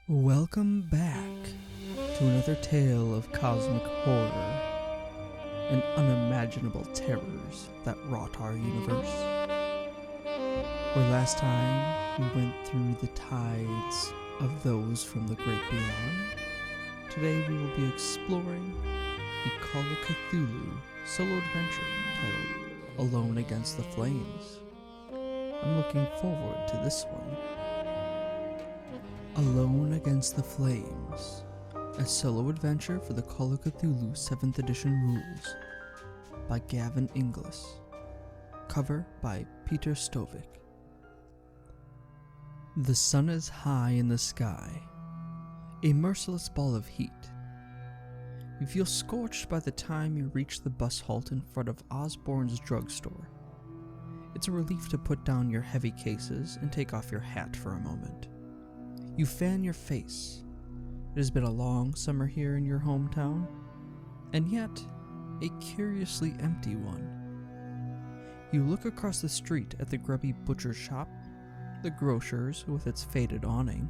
Welcome back to another tale of cosmic horror and unimaginable terrors that wrought our universe. Where last time we went through the tides of those from the great beyond, today we will be exploring the Call of Cthulhu solo adventure titled Alone Against the Flames. I'm looking forward to this one. Alone Against the Flames, a solo adventure for the Call of Cthulhu 7th edition rules by Gavin Inglis. Cover by Peter Stovic. The sun is high in the sky, a merciless ball of heat. You feel scorched by the time you reach the bus halt in front of Osborne's drugstore. It's a relief to put down your heavy cases and take off your hat for a moment. You fan your face. It has been a long summer here in your hometown, and yet a curiously empty one. You look across the street at the grubby butcher shop, the grocer's with its faded awning,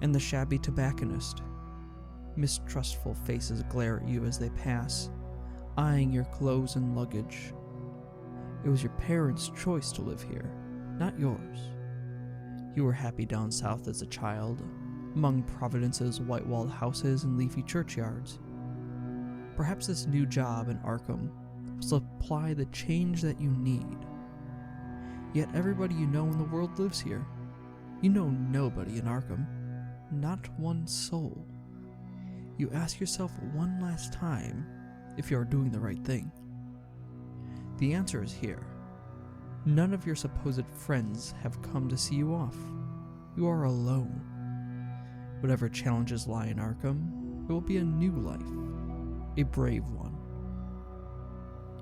and the shabby tobacconist. Mistrustful faces glare at you as they pass, eyeing your clothes and luggage. It was your parents' choice to live here, not yours. You were happy down south as a child, among Providence's white-walled houses and leafy churchyards. Perhaps this new job in Arkham will supply the change that you need. Yet everybody you know in the world lives here. You know nobody in Arkham, not one soul. You ask yourself one last time if you are doing the right thing. The answer is here. None of your supposed friends have come to see you off. You are alone. Whatever challenges lie in Arkham, it will be a new life, a brave one.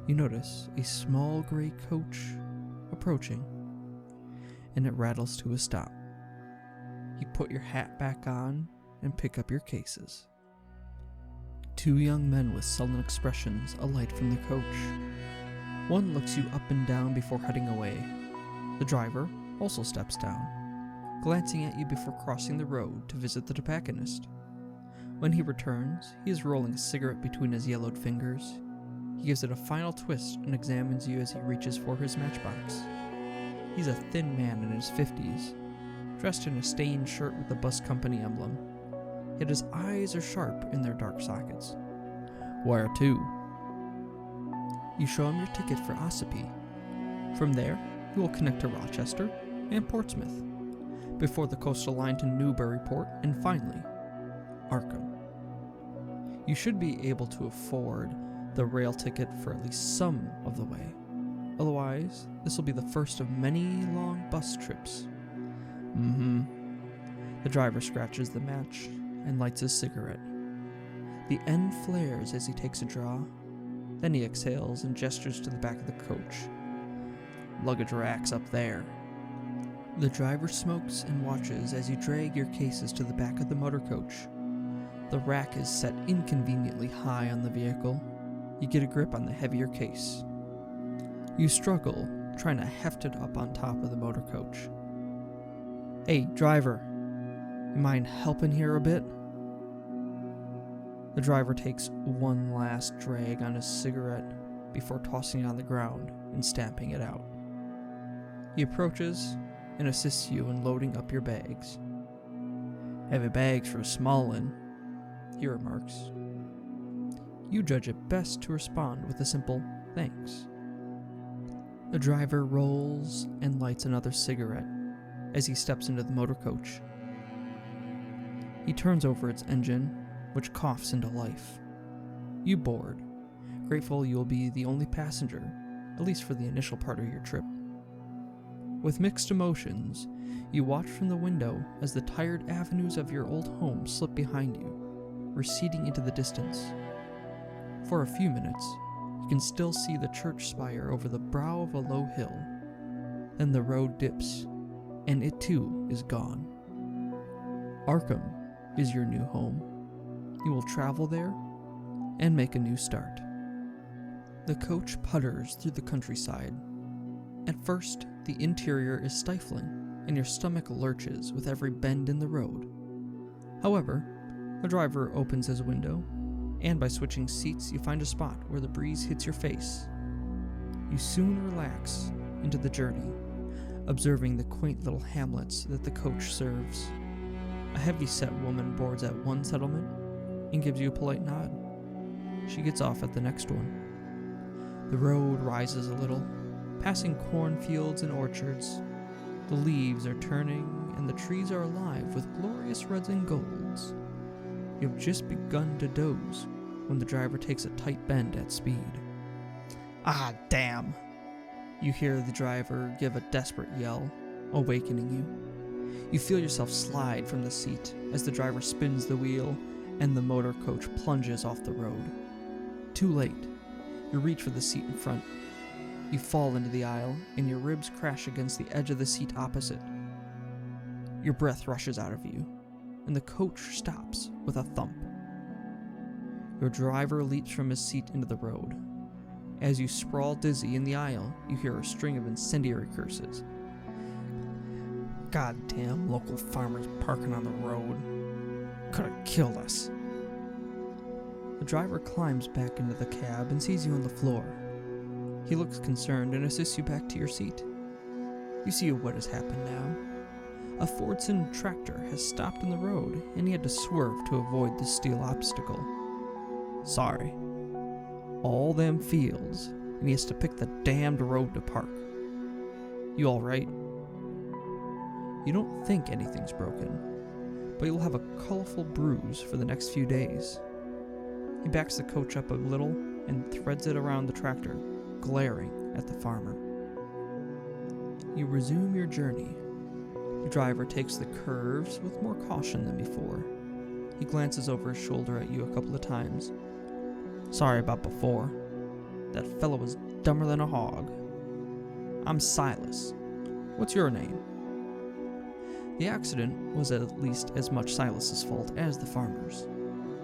You notice a small gray coach approaching, and it rattles to a stop. You put your hat back on and pick up your cases. Two young men with sullen expressions alight from the coach. One looks you up and down before heading away. The driver also steps down, glancing at you before crossing the road to visit the tobacconist. When he returns, he is rolling a cigarette between his yellowed fingers. He gives it a final twist and examines you as he reaches for his matchbox. He's a thin man in his 50s, dressed in a stained shirt with the bus company emblem. Yet his eyes are sharp in their dark sockets. Where to? You show him your ticket for Ossipee. From there, you will connect to Rochester and Portsmouth, before the coastal line to Newburyport, and finally, Arkham. You should be able to afford the rail ticket for at least some of the way. Otherwise, this will be the first of many long bus trips. The driver scratches the match and lights his cigarette. The end flares as he takes a draw. Then he exhales and gestures to the back of the coach. Luggage rack's up there. The driver smokes and watches as you drag your cases to the back of the motor coach. The rack is set inconveniently high on the vehicle. You get a grip on the heavier case. You struggle, trying to heft it up on top of the motor coach. Hey, driver, you mind helping here a bit? The driver takes one last drag on his cigarette before tossing it on the ground and stamping it out. He approaches and assists you in loading up your bags. Heavy bags for a small one, he remarks. You judge it best to respond with a simple thanks. The driver rolls and lights another cigarette as he steps into the motor coach. He turns over its engine, which coughs into life. You board, grateful you will be the only passenger, at least for the initial part of your trip. With mixed emotions, you watch from the window as the tired avenues of your old home slip behind you, receding into the distance. For a few minutes, you can still see the church spire over the brow of a low hill. Then the road dips, and it too is gone. Arkham is your new home. You will travel there and make a new start. The coach putters through the countryside. At first, the interior is stifling, and your stomach lurches with every bend in the road. However, the driver opens his window, and by switching seats, you find a spot where the breeze hits your face. You soon relax into the journey, observing the quaint little hamlets that the coach serves. A heavy-set woman boards at one settlement and gives you a polite nod. She gets off at the next one. The road rises a little, passing cornfields and orchards. The leaves are turning, and the trees are alive with glorious reds and golds. You have just begun to doze when the driver takes a tight bend at speed. Ah, damn! You hear the driver give a desperate yell, awakening you. You feel yourself slide from the seat as the driver spins the wheel and the motor coach plunges off the road. Too late. You reach for the seat in front. You fall into the aisle, and your ribs crash against the edge of the seat opposite. Your breath rushes out of you, and the coach stops with a thump. Your driver leaps from his seat into the road. As you sprawl dizzy in the aisle, you hear a string of incendiary curses. Goddamn local farmers parking on the road. Could have killed us. The driver climbs back into the cab and sees you on the floor. He looks concerned and assists you back to your seat. You see what has happened now. A Fordson tractor has stopped in the road, and he had to swerve to avoid the steel obstacle. Sorry. All them fields, and he has to pick the damned road to park. You alright? You don't think anything's broken, but you'll have a colorful bruise for the next few days. He backs the coach up a little and threads it around the tractor, glaring at the farmer. You resume your journey. The driver takes the curves with more caution than before. He glances over his shoulder at you a couple of times. Sorry about before. That fellow was dumber than a hog. I'm Silas. What's your name? The accident was at least as much Silas's fault as the farmer's,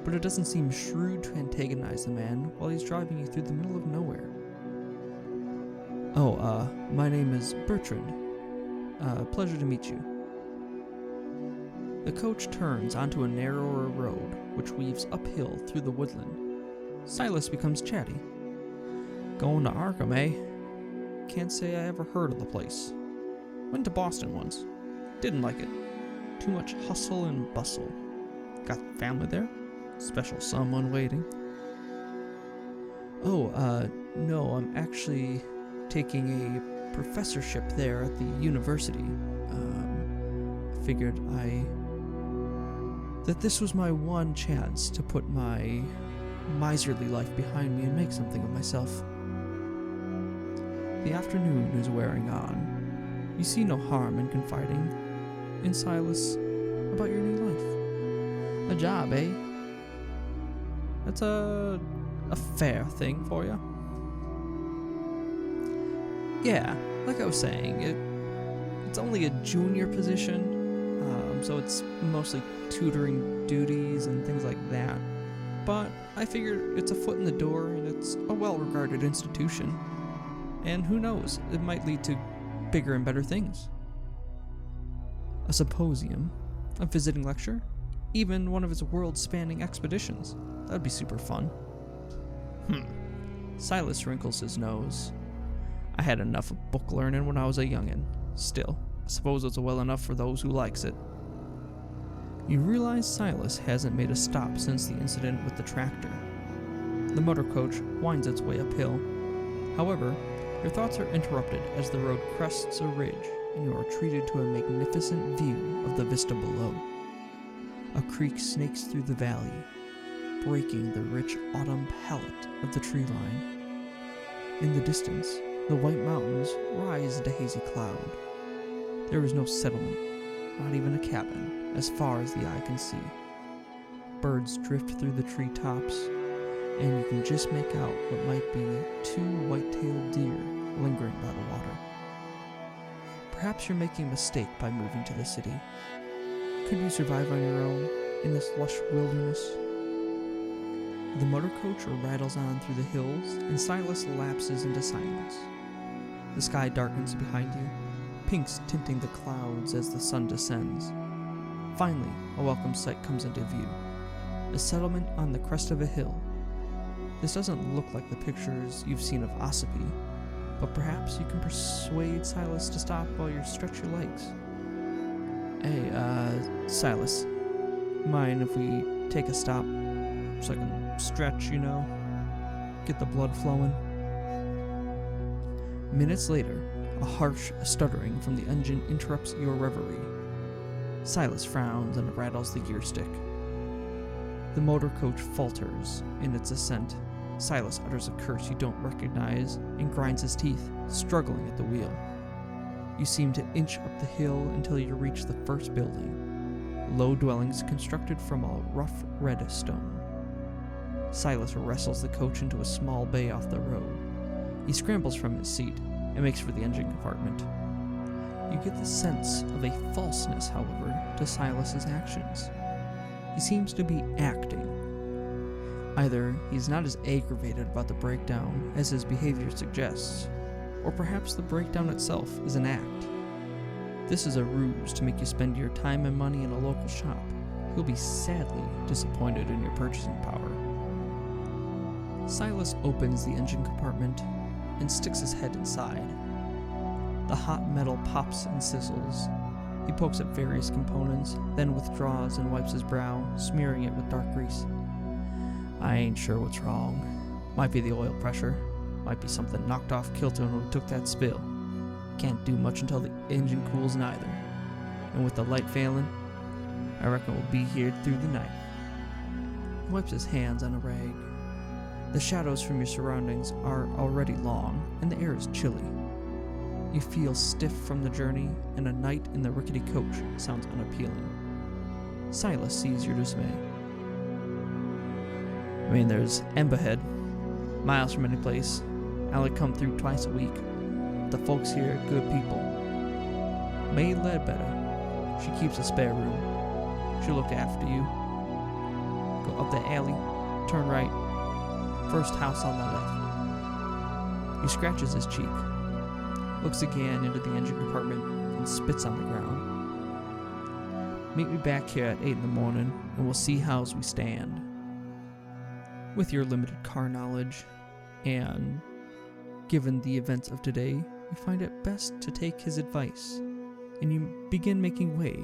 but it doesn't seem shrewd to antagonize the man while he's driving you through the middle of nowhere. Oh, my name is Bertrand. Pleasure to meet you. The coach turns onto a narrower road which weaves uphill through the woodland. Silas becomes chatty. Going to Arkham, eh? Can't say I ever heard of the place. Went to Boston once. Didn't like it. Too much hustle and bustle. Got family there? Special someone waiting? Oh, no, I'm actually taking a professorship there at the university. Figured that this was my one chance to put my miserly life behind me and make something of myself. The afternoon is wearing on. You see no harm in confiding in Silas about your new life. A job, eh? That's a fair thing for you. Yeah, like I was saying, it's only a junior position, so it's mostly tutoring duties and things like that. But I figured it's a foot in the door, and it's a well-regarded institution. And who knows, it might lead to bigger and better things. A symposium, a visiting lecture, even one of his world-spanning expeditions. That'd be super fun. Silas wrinkles his nose. I had enough of book learning when I was a youngin'. Still, I suppose it's well enough for those who likes it. You realize Silas hasn't made a stop since the incident with the tractor. The motor coach winds its way uphill. However, your thoughts are interrupted as the road crests a ridge and you are treated to a magnificent view of the vista below. A creek snakes through the valley, breaking the rich autumn palette of the tree line. In the distance, the white mountains rise into hazy cloud. There is no settlement, not even a cabin, as far as the eye can see. Birds drift through the treetops, and you can just make out what might be 2 white-tailed deer lingering by the water. Perhaps you're making a mistake by moving to the city. Could you survive on your own in this lush wilderness? The motor coach rattles on through the hills, and Silas lapses into silence. The sky darkens behind you, pinks tinting the clouds as the sun descends. Finally, a welcome sight comes into view. A settlement on the crest of a hill. This doesn't look like the pictures you've seen of Ossipee, but perhaps you can persuade Silas to stop while you stretch your legs. Hey, Silas, mind if we take a stop so I can stretch, get the blood flowing? Minutes later, a harsh stuttering from the engine interrupts your reverie. Silas frowns and rattles the gear stick. The motor coach falters in its ascent. Silas utters a curse you don't recognize and grinds his teeth, struggling at the wheel. You seem to inch up the hill until you reach the first building, low dwellings constructed from a rough red stone. Silas wrestles the coach into a small bay off the road. He scrambles from his seat and makes for the engine compartment. You get the sense of a falseness, however, to Silas's actions. He seems to be acting. Either he's not as aggravated about the breakdown as his behavior suggests, or perhaps the breakdown itself is an act. This is a ruse to make you spend your time and money in a local shop. He'll be sadly disappointed in your purchasing power. Silas opens the engine compartment and sticks his head inside. The hot metal pops and sizzles. He pokes at various components, then withdraws and wipes his brow, smearing it with dark grease. I ain't sure what's wrong. Might be the oil pressure. Might be something knocked off kilter when we took that spill. Can't do much until the engine cools neither. And with the light failing, I reckon we'll be here through the night. He wipes his hands on a rag. The shadows from your surroundings are already long, and the air is chilly. You feel stiff from the journey, and a night in the rickety coach sounds unappealing. Silas sees your dismay. There's Emberhead, miles from any place. I only come through twice a week. The folks here are good people. May Ledbetter, she keeps a spare room. She'll look after you. Go up the alley, turn right, first house on the left. He scratches his cheek, looks again into the engine compartment, and spits on the ground. Meet me back here at 8 in the morning, and we'll see how's we stand. With your limited car knowledge, and given the events of today, you find it best to take his advice, and you begin making way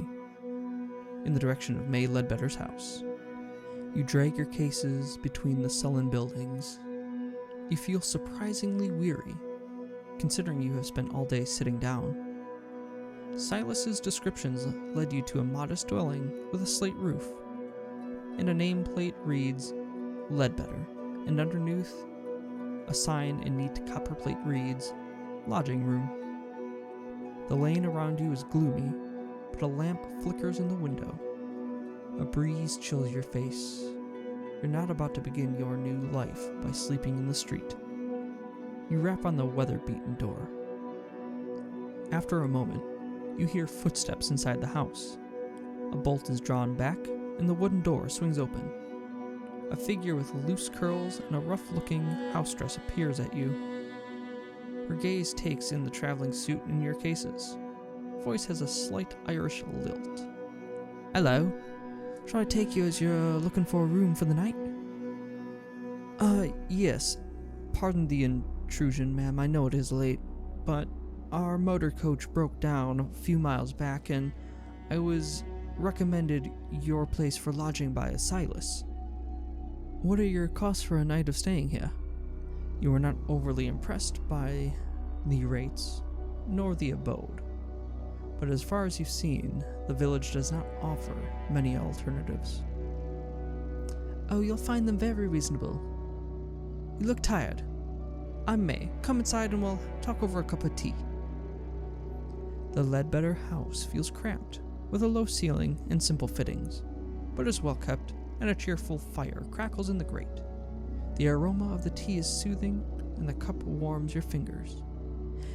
in the direction of May Ledbetter's house. You drag your cases between the sullen buildings. You feel surprisingly weary, considering you have spent all day sitting down. Silas's descriptions led you to a modest dwelling with a slate roof, and a nameplate reads Ledbetter, and underneath a sign in neat copperplate reads Lodging Room. The lane around you is gloomy, but a lamp flickers in the window. A breeze chills your face. You're not about to begin your new life by sleeping in the street. You rap on the weather-beaten door. After a moment, you hear footsteps inside the house. A bolt is drawn back, and the wooden door swings open. A figure with loose curls and a rough-looking house dress appears at you. Her gaze takes in the traveling suit and your cases. Her voice has a slight Irish lilt. Hello. Shall I take you as you're looking for a room for the night? Yes. Pardon the intrusion, ma'am. I know it is late, but our motor coach broke down a few miles back, and I was recommended your place for lodging by a Silas. What are your costs for a night of staying here? You were not overly impressed by the rates, nor the abode. But as far as you've seen, the village does not offer many alternatives. Oh, you'll find them very reasonable. You look tired. I'm May. Come inside and we'll talk over a cup of tea. The Ledbetter house feels cramped, with a low ceiling and simple fittings, but is well kept, and a cheerful fire crackles in the grate. The aroma of the tea is soothing, and the cup warms your fingers.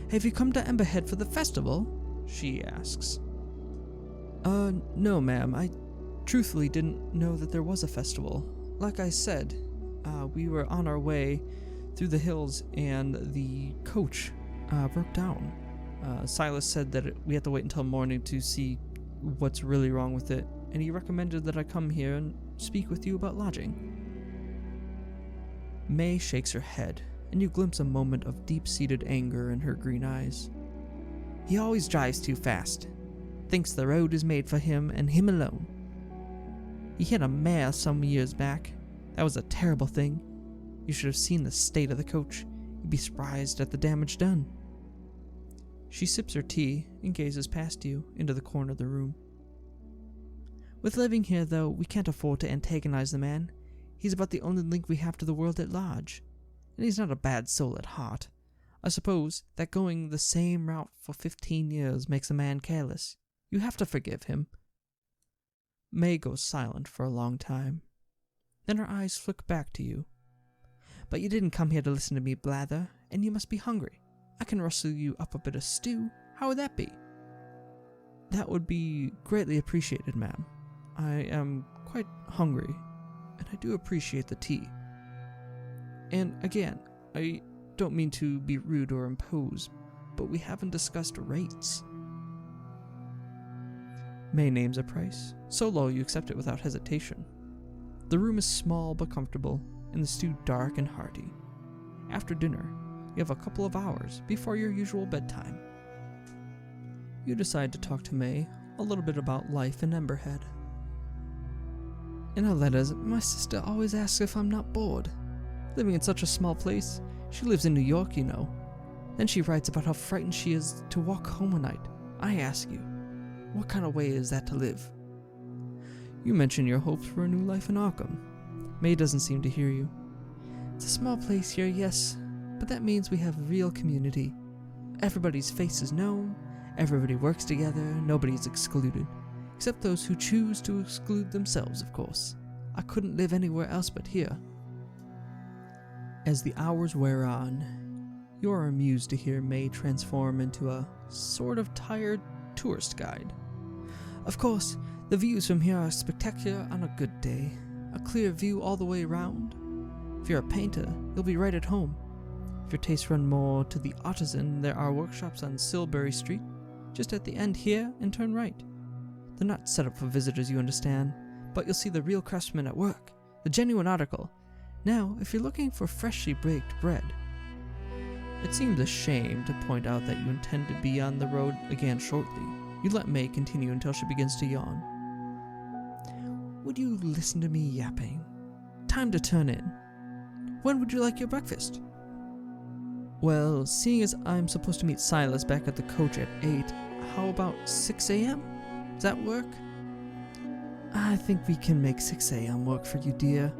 Have you come to Emberhead for the festival? She asks. No, ma'am. I truthfully didn't know that there was a festival. Like I said, we were on our way through the hills, and the coach broke down. Silas said that we had to wait until morning to see what's really wrong with it, and he recommended that I come here and speak with you about lodging. May shakes her head, and you glimpse a moment of deep-seated anger in her green eyes. He always drives too fast. Thinks the road is made for him and him alone. He hit a mare some years back. That was a terrible thing. You should have seen the state of the coach. You'd be surprised at the damage done. She sips her tea and gazes past you into the corner of the room. With living here, though, we can't afford to antagonize the man. He's about the only link we have to the world at large. And he's not a bad soul at heart. I suppose that going the same route for 15 years makes a man careless. You have to forgive him. May goes silent for a long time. Then her eyes flick back to you. But you didn't come here to listen to me blather, and you must be hungry. I can rustle you up a bit of stew. How would that be? That would be greatly appreciated, ma'am. I am quite hungry, and I do appreciate the tea. And again, I don't mean to be rude or impose, but we haven't discussed rates. May names a price, so low you accept it without hesitation. The room is small but comfortable, and the stew dark and hearty. After dinner, you have a couple of hours before your usual bedtime. You decide to talk to May a little bit about life in Emberhead. In her letters, my sister always asks if I'm not bored. Living in such a small place, she lives in New York, you know. Then she writes about how frightened she is to walk home at night. I ask you, what kind of way is that to live? You mention your hopes for a new life in Arkham. May doesn't seem to hear you. It's a small place here, yes, but that means we have real community. Everybody's face is known, everybody works together, nobody's excluded. Except those who choose to exclude themselves, of course. I couldn't live anywhere else but here. As the hours wear on, you are amused to hear May transform into a sort of tired tourist guide. Of course, the views from here are spectacular on a good day. A clear view all the way around. If you're a painter, you'll be right at home. If your tastes run more to the artisan, there are workshops on Silbury Street, just at the end here, and turn right. They're not set up for visitors, you understand, but you'll see the real craftsman at work, the genuine article. Now, if you're looking for freshly baked bread, it seems a shame to point out that you intend to be on the road again shortly. You let May continue until she begins to yawn. Would you listen to me yapping? Time to turn in. When would you like your breakfast? Well, seeing as I'm supposed to meet Silas back at the coach at 8, how about 6 a.m.? Does that work? I think we can make 6 a.m. work for you, dear.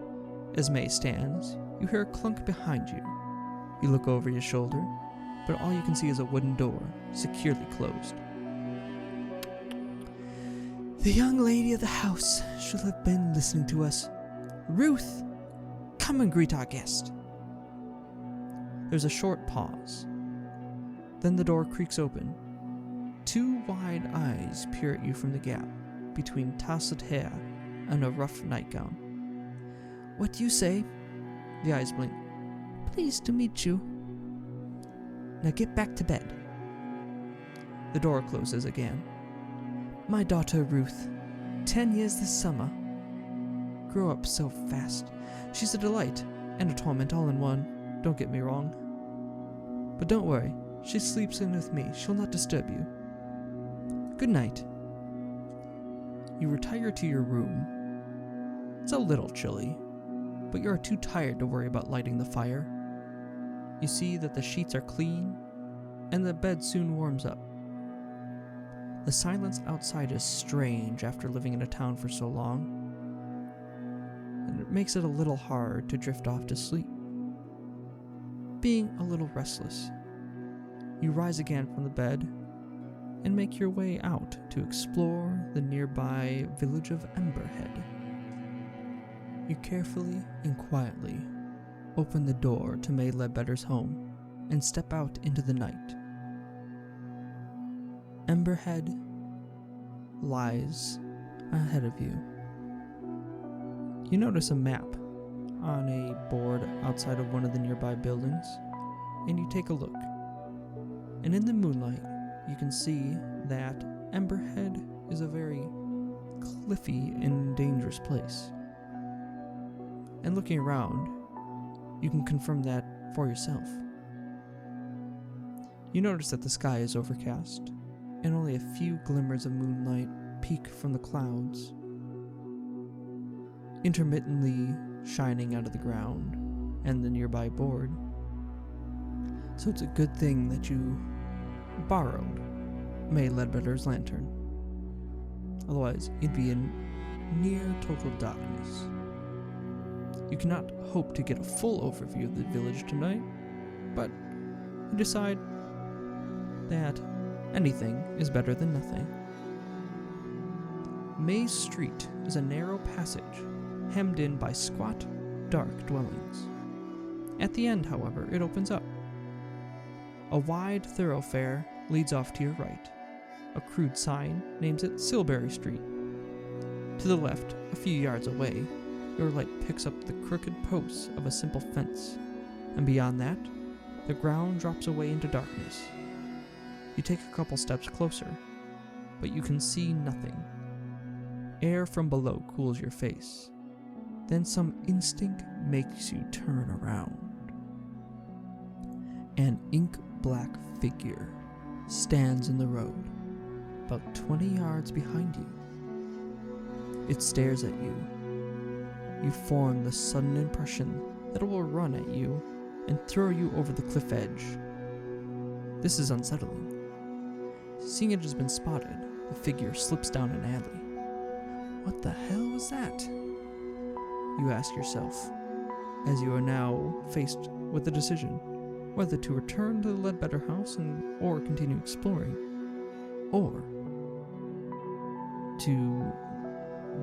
As May stands, you hear a clunk behind you. You look over your shoulder, but all you can see is a wooden door, securely closed. The young lady of the house should have been listening to us. Ruth, come and greet our guest. There's a short pause. Then the door creaks open. Two wide eyes peer at you from the gap between tousled hair and a rough nightgown. What do you say? The eyes blink. Pleased to meet you. Now get back to bed. The door closes again. My daughter Ruth, 10 years this summer. Grew up so fast. She's a delight and a torment all in one, don't get me wrong. But don't worry, she sleeps in with me. She'll not disturb you. Good night. You retire to your room. It's a little chilly, but you are too tired to worry about lighting the fire. You see that the sheets are clean, and the bed soon warms up. The silence outside is strange after living in a town for so long, and it makes it a little hard to drift off to sleep. Being a little restless, you rise again from the bed and make your way out to explore the nearby village of Emberhead. You carefully and quietly open the door to May Ledbetter's home and step out into the night. Emberhead lies ahead of you. You notice a map on a board outside of one of the nearby buildings, and you take a look. And in the moonlight, you can see that Emberhead is a very cliffy and dangerous place. And looking around, you can confirm that for yourself. You notice that the sky is overcast, and only a few glimmers of moonlight peek from the clouds, intermittently shining out of the ground and the nearby board. So it's a good thing that you borrowed May Ledbetter's lantern. Otherwise, you'd be in near total darkness. You cannot hope to get a full overview of the village tonight, but you decide that anything is better than nothing. Maze Street is a narrow passage hemmed in by squat, dark dwellings. At the end, however, it opens up. A wide thoroughfare leads off to your right. A crude sign names it Silbury Street. To the left, a few yards away, your light picks up the crooked posts of a simple fence, and beyond that, the ground drops away into darkness. You take a couple steps closer, but you can see nothing. Air from below cools your face. Then some instinct makes you turn around. An ink-black figure stands in the road, about 20 yards behind you. It stares at you. You form the sudden impression that it will run at you and throw you over the cliff edge. This is unsettling. Seeing it has been spotted, the figure slips down an alley. What the hell was that? You ask yourself, as you are now faced with a decision, whether to return to the Ledbetter house or continue exploring, or to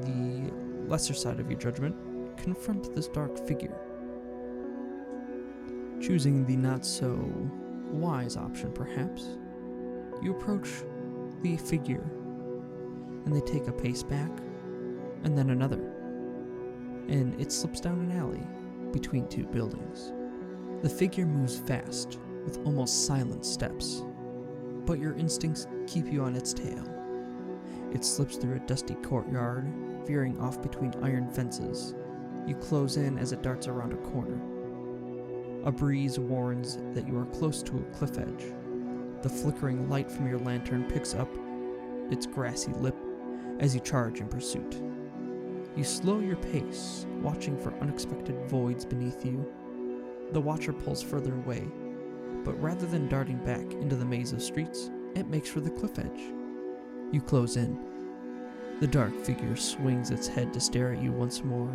the lesser side of your judgment, confront this dark figure. Choosing the not-so-wise option, perhaps, you approach the figure, and they take a pace back, and then another, and it slips down an alley between two buildings. The figure moves fast, with almost silent steps, but your instincts keep you on its tail. It slips through a dusty courtyard, veering off between iron fences. You close in as it darts around a corner. A breeze warns that you are close to a cliff edge. The flickering light from your lantern picks up its grassy lip as you charge in pursuit. You slow your pace, watching for unexpected voids beneath you. The watcher pulls further away, but rather than darting back into the maze of streets, it makes for the cliff edge. You close in. The dark figure swings its head to stare at you once more.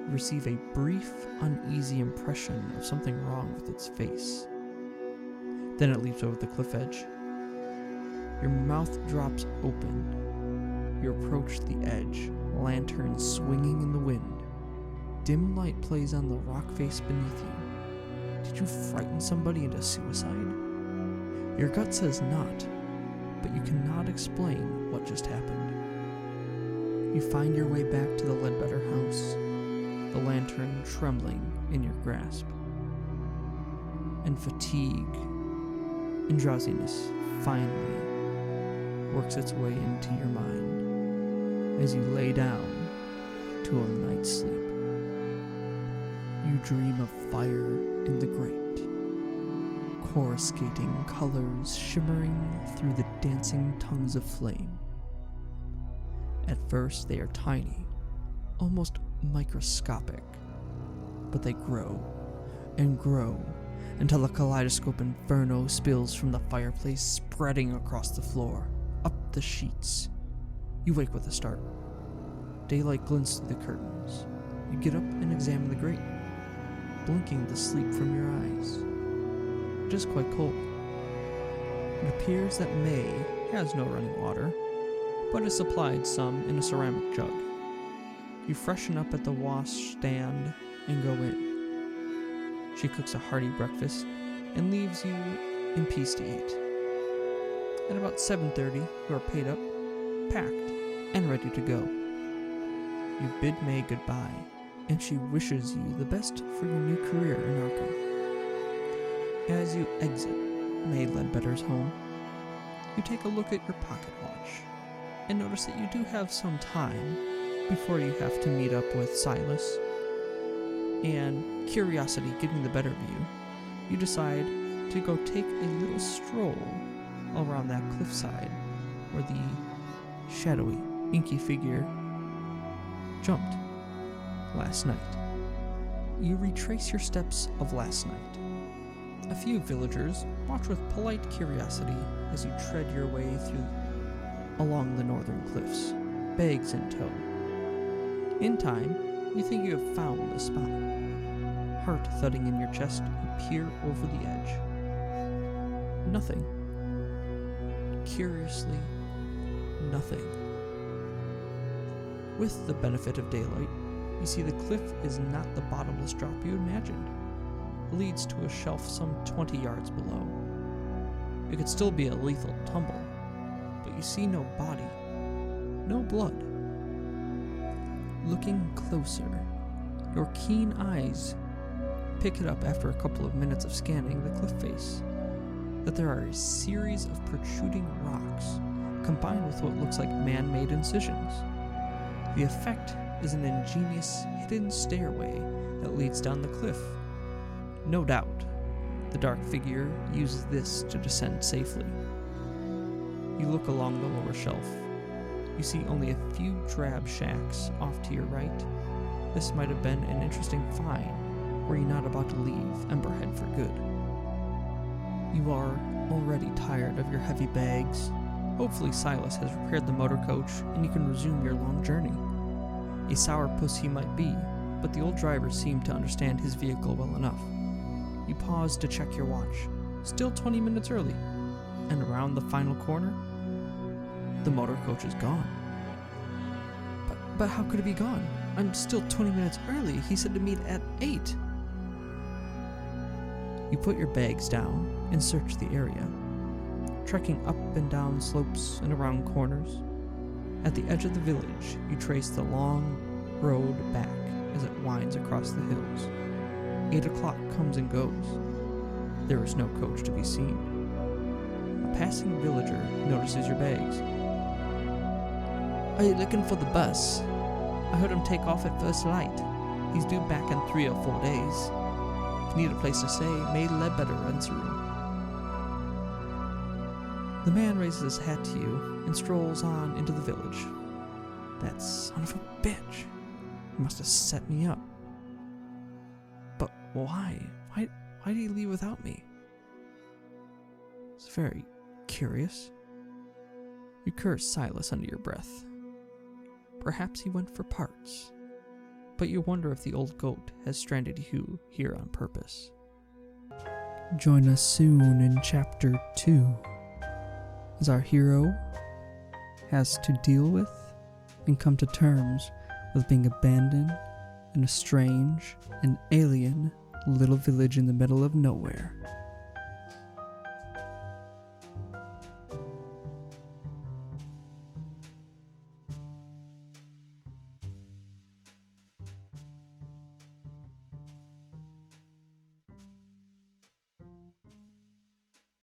You receive a brief, uneasy impression of something wrong with its face. Then it leaps over the cliff edge. Your mouth drops open. You approach the edge, lantern swinging in the wind. Dim light plays on the rock face beneath you. Did you frighten somebody into suicide? Your gut says not, but you cannot explain what just happened. You find your way back to the Ledbetter house, the lantern trembling in your grasp. And fatigue and drowsiness finally works its way into your mind as you lay down to a night's sleep. You dream of fire in the grate, coruscating colors shimmering through the dancing tongues of flame. At first they are tiny, almost microscopic, but they grow and grow until a kaleidoscope inferno spills from the fireplace, spreading across the floor, up the sheets. You wake with a start. Daylight glints through the curtains. You get up and examine the grate, blinking the sleep from your eyes. It is quite cold. It appears that May has no running water, but has supplied some in a ceramic jug. You freshen up at the wash stand and go in. She cooks a hearty breakfast and leaves you in peace to eat. At about 7:30, you are paid up, packed, and ready to go. You bid May goodbye, and she wishes you the best for your new career in Arkham. As you exit May Ledbetter's home, you take a look at your pocket watch. and notice that you do have some time before you have to meet up with Silas. And curiosity getting the better of you, you decide to go take a little stroll around that cliffside where the shadowy, inky figure jumped last night. You retrace your steps of last night. A few villagers watch with polite curiosity as you tread your way through along the northern cliffs, bags in tow. In time, you think you have found the spot. Heart thudding in your chest, you peer over the edge. Nothing. Curiously, nothing. With the benefit of daylight, you see the cliff is not the bottomless drop you imagined. It leads to a shelf some 20 yards below. It could still be a lethal tumble, but you see no body, no blood. Looking closer, your keen eyes pick it up after a couple of minutes of scanning the cliff face, that there are a series of protruding rocks combined with what looks like man-made incisions. The effect is an ingenious hidden stairway that leads down the cliff. No doubt, the dark figure uses this to descend safely. You look along the lower shelf. You see only a few drab shacks off to your right. This might have been an interesting find were you not about to leave Emberhead for good. You are already tired of your heavy bags. Hopefully Silas has repaired the motor coach and you can resume your long journey. A sourpuss he might be, but the old driver seemed to understand his vehicle well enough. You pause to check your watch. Still 20 minutes early. And around the final corner, the motor coach is gone. But how could it be gone? I'm still 20 minutes early. He said to meet at 8. You put your bags down and search the area, trekking up and down slopes and around corners. At the edge of the village, you trace the long road back as it winds across the hills. 8 o'clock comes and goes. There is no coach to be seen. A passing villager notices your bags. Are you looking for the bus? I heard him take off at first light. He's due back in 3 or 4 days. If you need a place to stay, May Ledbetter rents a room. The man raises his hat to you and strolls on into the village. That son of a bitch. He must have set me up. But why? Why did he leave without me? It's very curious. You curse Silas under your breath. Perhaps he went for parts, but you wonder if the old goat has stranded you here on purpose. Join us soon in Chapter 2, as our hero has to deal with and come to terms with being abandoned in a strange and alien little village in the middle of nowhere.